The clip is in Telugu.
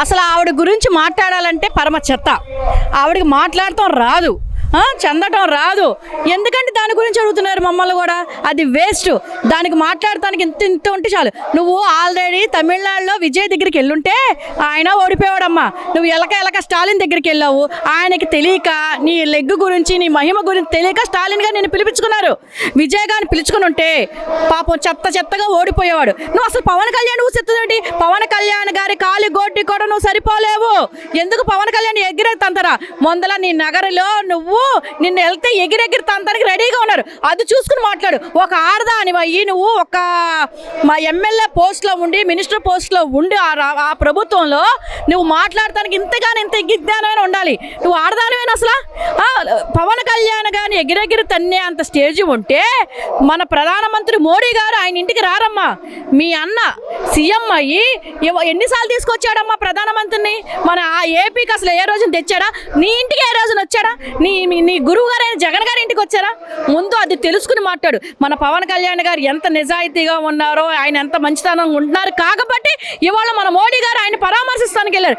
అసలు ఆవిడ గురించి మాట్లాడాలంటే పరమ చెత్త. ఆవిడకి మాట్లాడటం రాదు, చెందటం రాదు. ఎందుకంటే దాని గురించి అడుగుతున్నారు మమ్మల్ని కూడా. అది వేస్ట్. దానికి మాట్లాడటానికి ఇంత ఇంత ఉంటే చాలు. నువ్వు ఆల్రెడీ తమిళనాడులో విజయ్ దగ్గరికి వెళ్ళుంటే ఆయన ఓడిపోయాడమ్మా. నువ్వు ఎలక స్టాలిన్ దగ్గరికి వెళ్ళావు. ఆయనకి తెలియక నీ లెగ్ గురించి నీ మహిమ గురించి తెలియక స్టాలిన్ గారు నేను పిలిపించుకున్నారు. విజయ్ గారిని పిలుచుకుని ఉంటే పాపం చెత్తగా ఓడిపోయేవాడు. నువ్వు అసలు పవన్ కళ్యాణ్ ఊసెత్తుదండి. పవన్ కళ్యాణ్ గారి కాలి గోటి కూడా నువ్వు సరిపోలేవు. ఎందుకు పవన్ కళ్యాణ్ ఎగిరెత్తంతరా? ముందల నీ నగరిలో నువ్వు నిన్ను వెళ్తే ఎగిరెగిరి తంతానికి రెడీగా ఉన్నారు. అది చూసుకుని మాట్లాడు. ఒక ఆడదాని అయ్యి నువ్వు ఒక మా ఎమ్మెల్యే పోస్ట్లో ఉండి మినిస్టర్ పోస్ట్లో ఉండి ఆ ప్రభుత్వంలో నువ్వు మాట్లాడటానికి ఇంత జ్ఞానమైన ఉండాలి. నువ్వు ఆడదానివేనా అసలు? పవన్ కళ్యాణ్ గారిని ఎగిరెగిరి తన్నే అంత స్టేజ్ ఉంటే మన ప్రధానమంత్రి మోడీ గారు ఆయన ఇంటికి రారమ్మా. మీ అన్న సీఎం అయ్యి ఎన్నిసార్లు తీసుకొచ్చాడమ్మా ప్రధానమంత్రిని? మన ఆ ఏపీకి అసలు ఏ రోజున తెచ్చాడా? నీ ఇంటికి ఏ రోజున వచ్చాడా? నీ గురువు గారు అయిన జగన్ గారి ఇంటికి వచ్చారా? ముందు అది తెలుసుకుని మాట్లాడు. మన పవన్ కళ్యాణ్ గారు ఎంత నిజాయితీగా ఉన్నారో, ఆయన ఎంత మంచితనంగా ఉంటున్నారు కాబట్టి ఇవాళ మన మోడీ గారు ఆయన పరామర్శిస్తానికి వెళ్ళారు.